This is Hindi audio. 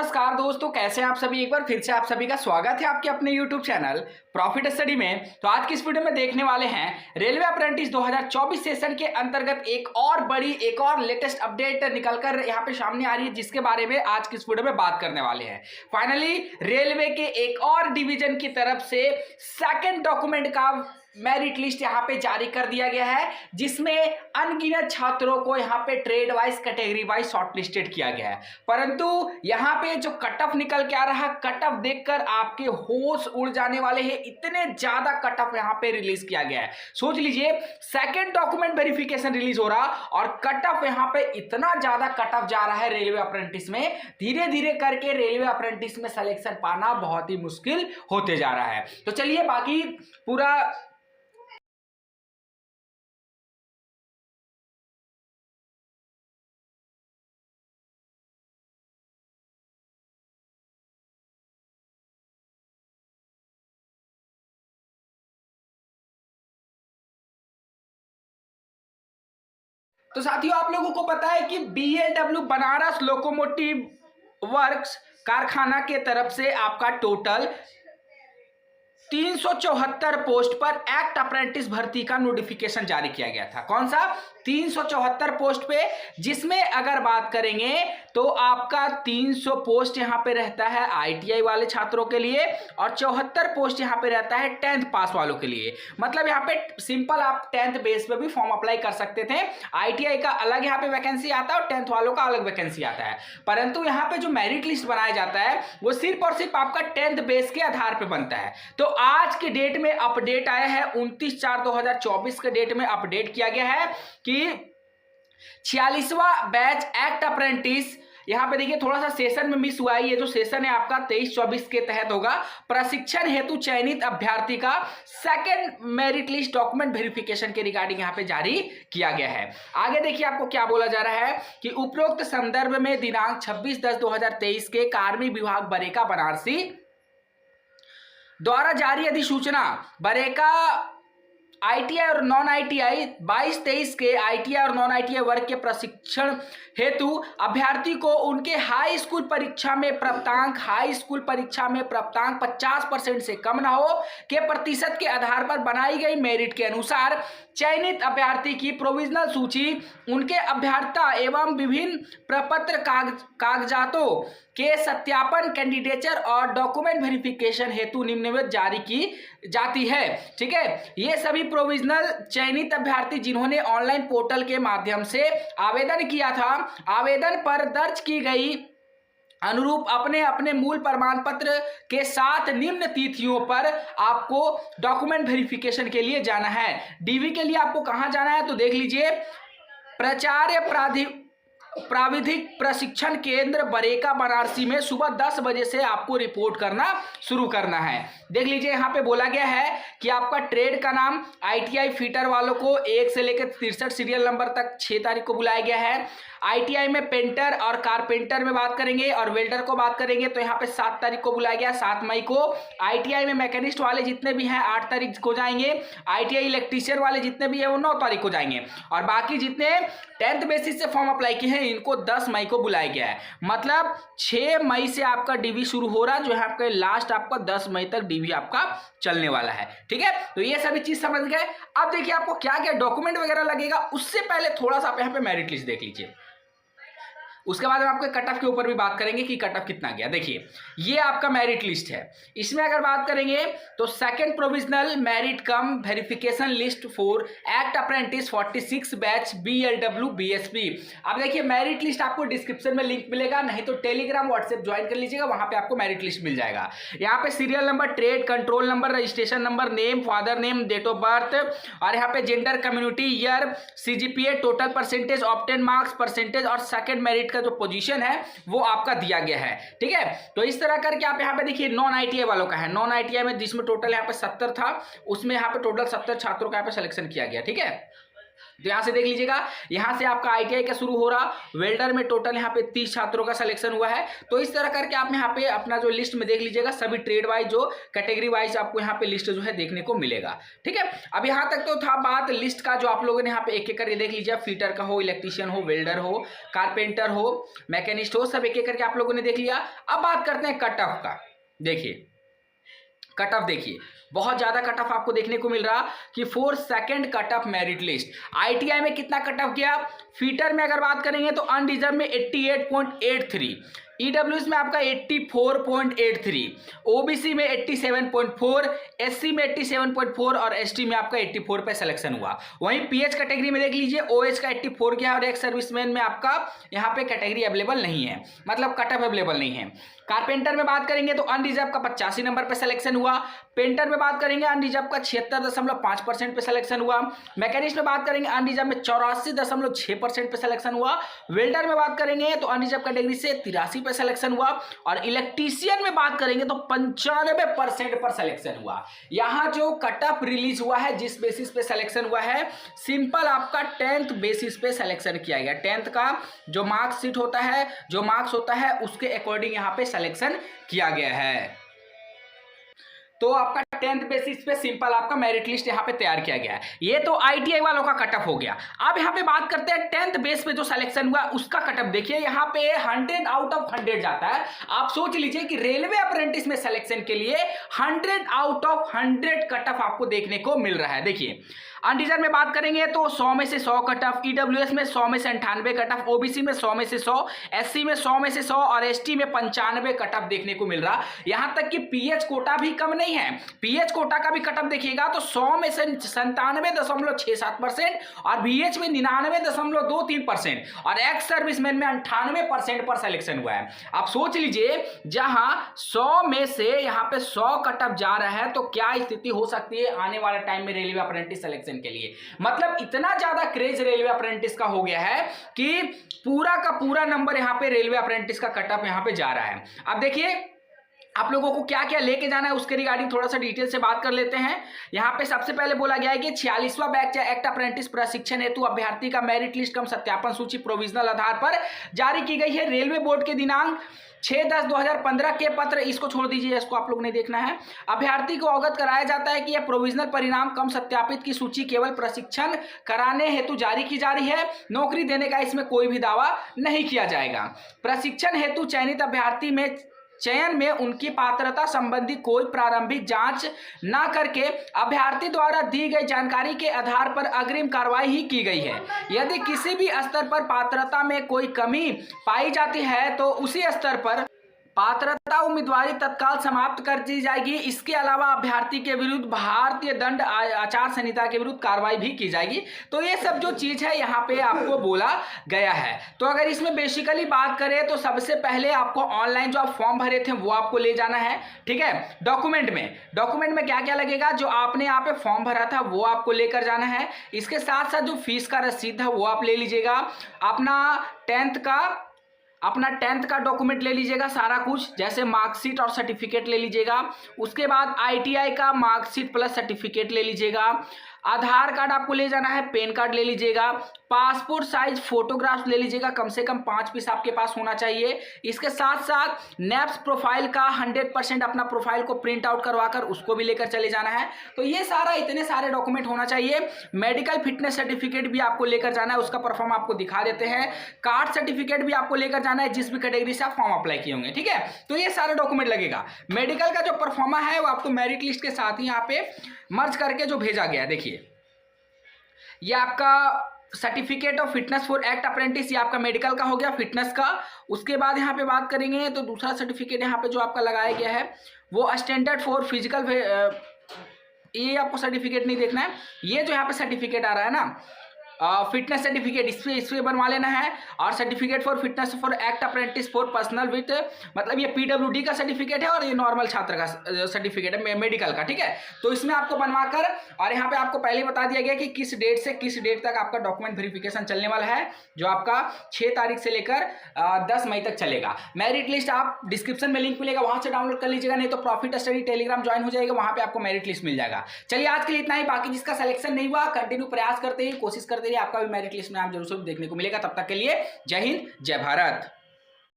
नमस्कार दोस्तों, कैसे हैं आप सभी। एक बार फिर से आप सभी का स्वागत है आपके अपने YouTube चैनल प्रॉफिट स्टडी में। तो आज की इस वीडियो में देखने वाले हैं रेलवे अप्रेंटिस 2024 सेशन के अंतर्गत एक और लेटेस्ट अपडेट निकलकर यहाँ पे सामने आ रही है, जिसके बारे में आज की इस वीडियो में बात करने वाले हैं। फाइनली रेलवे के एक और डिवीजन की तरफ से सेकंड डॉक्यूमेंट का मेरिट लिस्ट यहाँ पे जारी कर दिया गया है, जिसमें अनगिनत छात्रों को यहाँ पे trade wise category wise shortlisted किया गया है। परंतु यहाँ पे जो कट ऑफ निकल के आ रहा है, कट ऑफ देखकर आपके होश उड़ जाने वाले हैं। इतने ज्यादा कट ऑफ यहाँ पे रिलीज किया गया है। सोच लीजिए, सेकेंड डॉक्यूमेंट वेरिफिकेशन रिलीज हो रहा और कट ऑफ यहाँ पे इतना ज्यादा कट ऑफ जा रहा है रेलवे अप्रेंटिस में। धीरे धीरे करके रेलवे अप्रेंटिस में सिलेक्शन पाना बहुत ही मुश्किल होते जा रहा है। तो चलिए बाकी पूरा तो साथियों, आप लोगों को पता है कि BLW बनारस लोकोमोटिव वर्क्स कारखाना के तरफ से आपका टोटल 374 पोस्ट पर एक्ट अप्रेंटिस भर्ती का नोटिफिकेशन जारी किया गया था। कौन सा? 374 पोस्ट पे, जिसमें अगर बात करेंगे तो आपका 300 पोस्ट यहां पे रहता है ITI वाले छात्रों के लिए और 74 पोस्ट यहां पे रहता है 10th पास वालों के लिए। मतलब यहां पे सिंपल आप 10th बेस पे भी फॉर्म अप्लाई कर सकते थे। ITI का अलग यहां पे वैकेंसी आता है और 10th वालों का अलग वैकेंसी आता है। परंतु यहां पे जो मेरिट लिस्ट बनाया जाता है वो सिर्फ और सिर्फ आपका 10th बेस के आधार पर बनता है। तो आज के डेट में अपडेट आया है, 29/4/2024 के डेट में अपडेट किया गया है कि 46वां बैच एक्ट अप्रेंटिस, यहां पे देखिए थोड़ा सा सेशन में मिस हुआ है। ये जो सेशन है आपका 23-24 के तहत होगा। प्रशिक्षण हेतु चयनित अभ्यर्थी का second merit list document verification के रिगार्डिंग यहां पे जारी किया गया है। आगे देखिए आपको क्या बोला जा रहा है कि उपरोक्त संदर्भ में दिनांक 26/10/2023 के कार्मिक विभाग बरेका बनारसी द्वारा जारी अधिसूचना बरेका ITI और नॉन ITI 22-23 के ITI और नॉन ITI वर्ग के प्रशिक्षण हेतु अभ्यर्थी को उनके हाई स्कूल परीक्षा में प्राप्तांक 50% से कम ना हो के प्रतिशत के आधार पर बनाई गई मेरिट के अनुसार चयनित अभ्यर्थी की प्रोविजनल सूची, उनके अभ्यर्थता एवं विभिन्न प्रपत्र कागजातों के सत्यापन, कैंडिडेचर और डॉक्यूमेंट वेरिफिकेशन हेतु निम्नलिखित जारी की जाती है। ठीक है, ये सभी प्रोविजनल चयनित अभ्यर्थी जिन्होंने ऑनलाइन पोर्टल के माध्यम से आवेदन किया था, आवेदन पर दर्ज की गई अनुरूप अपने अपने मूल प्रमाण पत्र के साथ निम्न तिथियों पर आपको डॉक्यूमेंट वेरिफिकेशन के लिए जाना है। DV के लिए आपको कहां जाना है तो देख लीजिए, प्राचार्य प्राविधिक प्रशिक्षण केंद्र बरेका बनारसी में सुबह 10 बजे से आपको रिपोर्ट करना शुरू करना है। देख लीजिए, यहाँ पे बोला गया है कि आपका ट्रेड का नाम ITI फीटर वालों को 1 से लेकर 63 सीरियल नंबर तक 6 तारीख को बुलाया गया है। ITI में पेंटर और कारपेंटर में बात करेंगे और वेल्डर को बात करेंगे तो यहाँ पे 7 तारीख को बुलाया गया, 7 मई को। ITI में मैकेनिस्ट वाले जितने भी हैं 8 तारीख को जाएंगे। ITI इलेक्ट्रीशियन वाले जितने भी हैं वो 9 तारीख को जाएंगे और बाकी जितने 10th बेसिस से फॉर्म अप्लाई किए हैं इनको 10 मई को बुलाया गया है। मतलब 6 मई से आपका DV शुरू हो रहा है, जो है आपका लास्ट आपका 10 मई तक DV आपका चलने वाला है। ठीक है, तो ये सभी चीज समझ गए। अब देखिए आपको क्या क्या डॉक्यूमेंट वगैरह लगेगा, उससे पहले थोड़ा सा आप यहाँ पे मेरिट लिस्ट देख लीजिए। उसके बाद हम आपको कट ऑफ के ऊपर भी बात करेंगे कि कट ऑफ कितना गया। देखिए, ये आपका मेरिट लिस्ट है। इसमें अगर बात करेंगे तो second provisional merit come verification list for act apprentice 46 batch BLW BSP। अब देखिए, मेरिट लिस्ट आपको डिस्क्रिप्शन में लिंक मिलेगा, नहीं तो टेलीग्राम व्हाट्सएप ज्वाइन कर लीजिएगा, वहां पे आपको मेरिट लिस्ट मिल जाएगा। यहाँ पे serial number, trade, control number, registration number, name, father name, date of birth और यहाँ पे gender, community, year, CGPA, total percentage, obtain marks percentage और सेकंड मेरिट का जो पोजीशन है वो आपका दिया गया है। ठीक है, तो इस तरह करके आप यहाँ पे देखिए नॉन ITI वालों का है। नॉन ITI में जिसमें टोटल यहाँ पे 70 था, उसमें यहाँ पे टोटल 70 छात्रों का यहाँ पे सिलेक्शन किया गया। ठीक है, तो यहाँ से देख लीजिएगा, यहाँ से आपका आईटीआई का शुरू हो रहा, वेल्डर में टोटल यहाँ पे 30 छात्रों का सिलेक्शन हुआ है। तो इस तरह करके आप यहाँ पे अपना जो लिस्ट में देख लीजिएगा, सभी ट्रेड वाइज जो कैटेगरी वाइज आपको यहाँ पे लिस्ट जो है देखने को मिलेगा। ठीक है, अब यहाँ तक तो था बात लिस्ट का, जो आप लोगों ने यहाँ पे एक एक करके देख लीजिए, फीटर का हो, इलेक्ट्रीशियन हो, वेल्डर हो, कारपेंटर हो, मैकेनिस्ट हो, सब एक एक करके आप लोगों ने देख लिया। अब बात करते हैं कट ऑफ का। देखिए कट ऑफ, देखिए बहुत ज्यादा कट ऑफ आपको देखने को मिल रहा कि 4 second cut off merit list. ITI में कितना कट ऑफ गया, फीटर में अगर बात करेंगे तो अनरिजर्व में 88.83, ईडब्ल्यूएस में आपका 84.83, ओबीसी में 87.4, एससी में 87.4 और एसटी में आपका 84 पे सिलेक्शन हुआ। वहीं पीएच कैटेगरी में देख लीजिए, ओएच का 84 गया और एक्स सर्विसमैन में आपका यहाँ पे कैटेगरी अवेलेबल नहीं है, मतलब कट ऑफ अवेलेबल नहीं है। कारपेंटर में बात करेंगे तो अनरिजर्व का 85 नंबर पे सिलेक्शन हुआ। पेंटर में बात करेंगे अनरिजर्व का 76.5% पे सिलेक्शन हुआ। मैकेनिस्ट में बात करेंगे अनरिजर्व में 84.6% पे सिलेक्शन हुआ। वेल्डर में बात करेंगे तो अनरिजर्व कैटेगरी से 83 पे सिलेक्शन हुआ। और इलेक्ट्रीशियन में बात करेंगे तो 95% पर सिलेक्शन हुआ। यहां जो कट ऑफ रिलीज हुआ है, जिस बेसिस पे सिलेक्शन हुआ है, सिंपल आपका 10th बेसिस पे सिलेक्शन किया गया। 10th का जो मार्क्स होता है, जो मार्क्स होता है उसके अकॉर्डिंग यहाँ पे सिलेक्शन किया गया है। तो आपका 10th बेसिस पे सिंपल आपका मेरिट लिस्ट यहाँ पे तैयार किया गया है। ये तो आईटीआई वालों का कट ऑफ हो गया। अब यहाँ पे बात करते हैं 10th बेस पे जो सिलेक्शन हुआ उसका कट ऑफ। देखिए यहाँ पे 100 आउट ऑफ 100 जाता है। आप सोच लीजिए कि रेलवे अप्रेंटिस में सिलेक्शन के लिए 100 आउट ऑफ 100 कट ऑफ आपको देखने को मिल रहा है। देखिए अनरिजर्व में बात करेंगे तो 100 में से 100 कट ऑफ, ईडब्ल्यूएस में 100 में से 98 कट ऑफ, ओबीसी में 100 में से 100, एससी में 100 में से 100 और एसटी में 95 कट ऑफ देखने को मिल रहा। यहां तक कि पीएच कोटा भी कम नहीं है। पीएच कोटा का भी कट ऑफ देखिएगा तो 100 में से 97.67% और बीएच में 99.23% और एक्स सर्विसमैन में 98% पर सिलेक्शन हुआ है। आप सोच लीजिए जहां 100 में से यहां पे 100 कट ऑफ जा रहा है तो क्या स्थिति हो सकती है आने वाले टाइम में रेलवे अप्रेंटिस सिलेक्शन के लिए। मतलब इतना ज्यादा क्रेज रेलवे अप्रेंटिस का हो गया है कि पूरा का पूरा नंबर यहां पे रेलवे अप्रेंटिस का कट ऑफ यहां पे जा रहा है। अब देखिए आप लोगों को क्या क्या लेके जाना है उसके रिगार्डिंग थोड़ा सा डिटेल से बात कर लेते हैं। यहाँ पे सबसे पहले बोला गया है कि 46वां बैच एक्ट अप्रेंटिस प्रशिक्षण हेतु अभ्यर्थी का मेरिट लिस्ट कम सत्यापन सूची प्रोविजनल आधार पर जारी की गई है। रेलवे बोर्ड के दिनांक 6/10/2015 के पत्र, इसको छोड़ दीजिए, इसको आप लोग ने देखना है। अभ्यर्थी को अवगत कराया जाता है कि यह प्रोविजनल परिणाम कम सत्यापित की सूची केवल प्रशिक्षण कराने हेतु जारी की जा रही है। नौकरी देने का इसमें कोई भी दावा नहीं किया जाएगा। प्रशिक्षण हेतु चयनित अभ्यर्थी में चयन में उनकी पात्रता संबंधी कोई प्रारंभिक जांच न करके अभ्यर्थी द्वारा दी गई जानकारी के आधार पर अग्रिम कार्रवाई ही की गई है। यदि किसी भी स्तर पर पात्रता में कोई कमी पाई जाती है तो उसी स्तर पर पात्रता उम्मीदवारी तत्काल समाप्त कर दी जाएगी। इसके अलावा अभ्यर्थी के विरुद्ध भारतीय दंड आचार संहिता के विरुद्ध कार्रवाई भी की जाएगी। तो ये सब जो चीज है यहाँ पे आपको बोला गया है। तो अगर इसमें बेसिकली बात करें तो सबसे पहले आपको ऑनलाइन जो आप फॉर्म भरे थे वो आपको ले जाना है। ठीक है, डॉक्यूमेंट में क्या क्या लगेगा, जो आपने यहाँ पे फॉर्म भरा था वो आपको लेकर जाना है। इसके साथ साथ जो फीस का रसीद है वो आप ले लीजिएगा। अपना टेंथ का डॉक्यूमेंट ले लीजिएगा, सारा कुछ, जैसे मार्कशीट और सर्टिफिकेट ले लीजिएगा। उसके बाद आईटीआई का मार्कशीट प्लस सर्टिफिकेट ले लीजिएगा। आधार कार्ड आपको ले जाना है, पैन कार्ड ले लीजिएगा, पासपोर्ट साइज फोटोग्राफ्स ले लीजिएगा, कम से कम 5 पीस आपके पास होना चाहिए। इसके साथ साथ नैप्स प्रोफाइल का 100% अपना प्रोफाइल को प्रिंट आउट करवाकर उसको भी लेकर चले जाना है। तो ये सारा इतने सारे डॉक्यूमेंट होना चाहिए। मेडिकल फिटनेस सर्टिफिकेट भी आपको लेकर जाना है, उसका परफॉर्म आपको दिखा देते हैं। कार्ड सर्टिफिकेट भी आपको लेकर जाना है जिस भी कैटेगरी से आप फॉर्म अप्लाई किए होंगे। ठीक है, तो ये सारे डॉक्यूमेंट लगेगा। मेडिकल का जो परफॉर्मा है वो आपको मेरिट लिस्ट के साथ ही यहाँ पे मर्ज करके जो भेजा गया है, देखिए ये आपका certificate of fitness for act apprentice, ये आपका मेडिकल का हो गया, फिटनेस का। उसके बाद यहाँ पे बात करेंगे तो दूसरा सर्टिफिकेट यहाँ पे जो आपका लगाया गया है वो स्टैंडर्ड फॉर फिजिकल, ये आपको सर्टिफिकेट नहीं देखना है। ये जो यहाँ पे सर्टिफिकेट आ रहा है ना फिटनेस सर्टिफिकेट, इस पे बनवा लेना है। और certificate for fitness for act apprentice for personal with, मतलब ये पीडब्ल्यूडी का सर्टिफिकेट है और ये नॉर्मल छात्र का सर्टिफिकेट है मेडिकल का। ठीक है, तो इसमें आपको बनवाकर, और यहाँ पे आपको पहले बता दिया गया कि किस डेट से किस डेट तक आपका डॉक्यूमेंट वेरिफिकेशन चलने वाला है, जो आपका 6 तारीख से लेकर 10 मई तक चलेगा। मेरिट लिस्ट आप डिस्क्रिप्शन में लिंक मिलेगा, वहां से डाउनलोड कर लीजिएगा, नहीं तो प्रॉफिट स्टडी टेलीग्राम ज्वाइन हो जाएगा, वहां पे आपको मेरिट लिस्ट मिल जाएगा। चलिए आज के लिए इतना ही। बाकी जिसका सिलेक्शन नहीं हुआ कंटिन्यू प्रयास करते हैं, कोशिश करते करिए, आपका भी मेरिट लिस्ट में नाम जरूर से देखने को मिलेगा। तब तक के लिए जय हिंद, जय भारत।